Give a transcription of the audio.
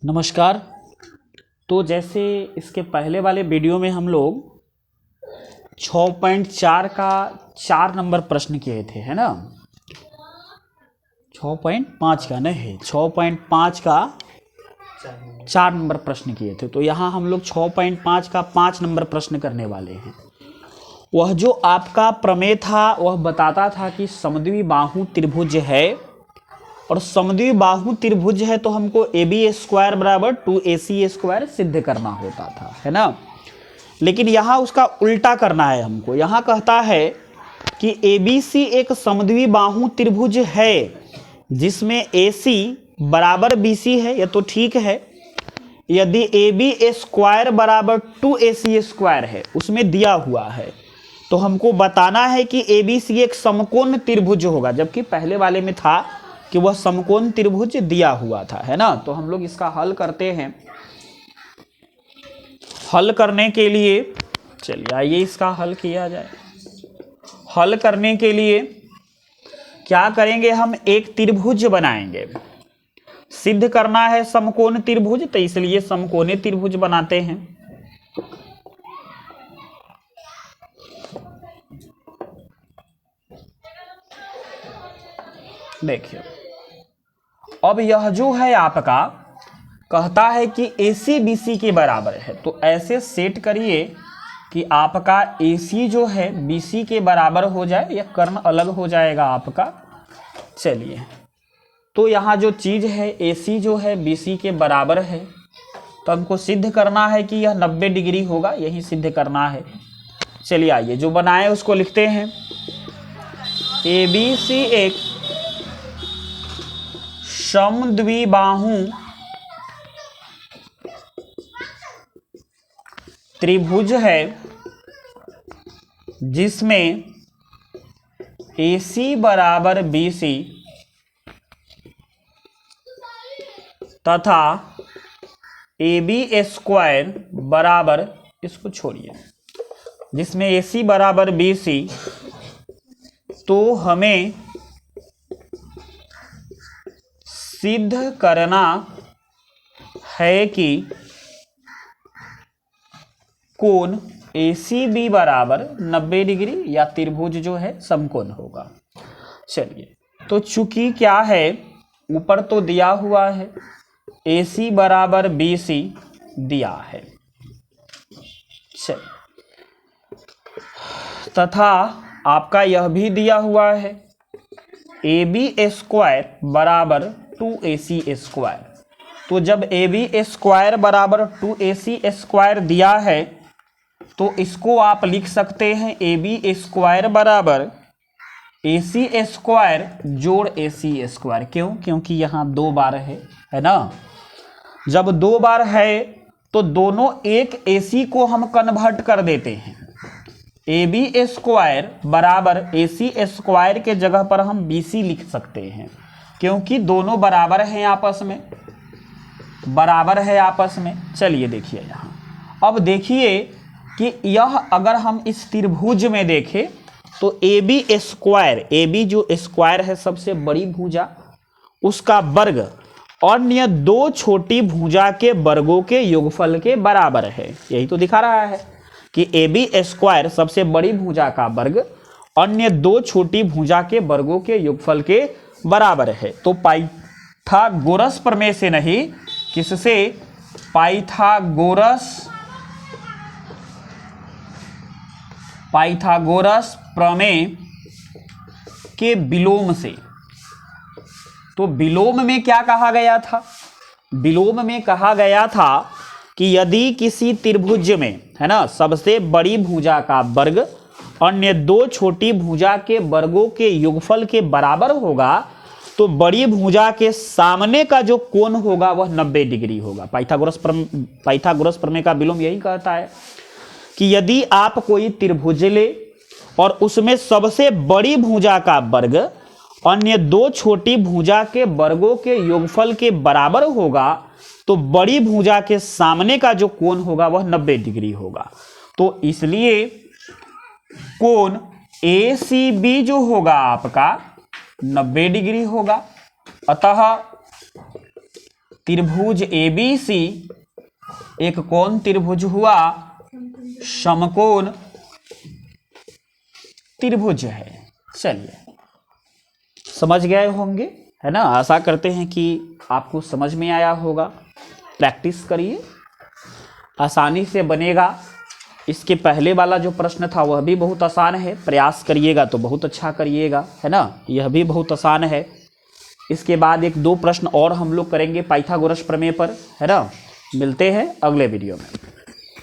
नमस्कार। तो जैसे इसके पहले वाले वीडियो में हम लोग 6.4 का 4 नंबर प्रश्न किए थे, है ना। 6.5 का नहीं, 6.5 का 4 नंबर प्रश्न किए थे। तो यहाँ हम लोग 6.5 का 5 नंबर प्रश्न करने वाले हैं। वह जो आपका प्रमेय था वह बताता था कि समद्विबाहु त्रिभुज है, और समद्विबाहु त्रिभुज है तो हमको AB² बराबर 2AC² सिद्ध करना होता था, है ना। लेकिन यहाँ उसका उल्टा करना है हमको। यहाँ कहता है कि ABC एक समद्विबाहु त्रिभुज है जिसमें AC बराबर BC है, यह तो ठीक है। यदि AB² बराबर 2AC² है, उसमें दिया हुआ है, तो हमको बताना है कि ABC एक समकोण त्रिभुज होगा, जबकि पहले वाले में था कि वह समकोण त्रिभुज दिया हुआ था, है ना। तो हम लोग इसका हल करते हैं। हल करने के लिए चलिए आइए इसका हल किया जाए। हल करने के लिए क्या करेंगे, हम एक त्रिभुज बनाएंगे। सिद्ध करना है समकोण त्रिभुज, तो इसलिए समकोणीय त्रिभुज बनाते हैं। देखिए, अब यह जो है आपका कहता है कि AC BC के बराबर है, तो ऐसे सेट करिए कि आपका AC जो है BC के बराबर हो जाए, या कर्ण अलग हो जाएगा आपका। चलिए, तो यहाँ जो चीज़ है AC जो है BC के बराबर है, तो हमको सिद्ध करना है कि यह 90 डिग्री होगा, यही सिद्ध करना है। चलिए आइए जो बनाए उसको लिखते हैं। ABC एक समद्विबाहु त्रिभुज है जिसमें AC बराबर BC तथा AB² बराबर, इसको छोड़िए, जिसमें AC बराबर BC, तो हमें सिद्ध करना है कि कोण ACB बराबर 90 डिग्री, या त्रिभुज जो है समकोण होगा। चलिए, तो चूंकि क्या है, ऊपर तो दिया हुआ है AC बराबर BC दिया है, चलिए, तथा आपका यह भी दिया हुआ है AB² बराबर 2AC²। तो जब AB² बराबर 2AC² दिया है, तो इसको आप लिख सकते हैं AB² बराबर AC² जोड़ AC²। क्यों? क्योंकि यहाँ 2 बार है ना। जब 2 बार है तो दोनों एक AC को हम कन्वर्ट कर देते हैं। AB² बराबर AC² के जगह पर हम BC लिख सकते हैं, क्योंकि दोनों बराबर हैं आपस में, बराबर है आपस में। चलिए देखिए यहाँ, अब देखिए कि यह अगर हम इस त्रिभुज में देखें तो AB², AB जो स्क्वायर है सबसे बड़ी भुजा, उसका वर्ग अन्य 2 छोटी भुजा के वर्गों के योगफल के बराबर है। यही तो दिखा रहा है कि AB² सबसे बड़ी भुजा का वर्ग अन्य 2 छोटी भुजा के वर्गों के योगफल के बराबर है। तो पाइथागोरस प्रमेय से नहीं, किससे? पाइथागोरस प्रमेय के विलोम से। तो विलोम में क्या कहा गया था? विलोम में कहा गया था कि यदि किसी त्रिभुज में, है ना, सबसे बड़ी भुजा का वर्ग अन्य 2 छोटी भुजा के वर्गों के योगफल के बराबर होगा, तो बड़ी भुजा के सामने का जो कोण होगा वह 90 डिग्री होगा। पाइथागोरस प्रमेय का विलोम यही कहता है कि यदि आप कोई त्रिभुज ले और उसमें सबसे बड़ी भुजा का वर्ग अन्य 2 छोटी भुजा के वर्गों के योगफल के बराबर होगा, तो बड़ी भुजा के सामने का जो कोण होगा वह 90 डिग्री होगा। तो इसलिए कोण ACB जो होगा आपका 90 डिग्री होगा। अतः त्रिभुज ABC एक कौन त्रिभुज हुआ? समकोण त्रिभुज है। चलिए, समझ गए होंगे, है ना? आशा करते हैं कि आपको समझ में आया होगा। प्रैक्टिस करिए, आसानी से बनेगा। इसके पहले वाला जो प्रश्न था वह भी बहुत आसान है, प्रयास करिएगा तो बहुत अच्छा करिएगा, है ना? यह भी बहुत आसान है। इसके बाद एक दो प्रश्न और हम लोग करेंगे पाइथागोरस प्रमेय पर, है ना? मिलते हैं अगले वीडियो में।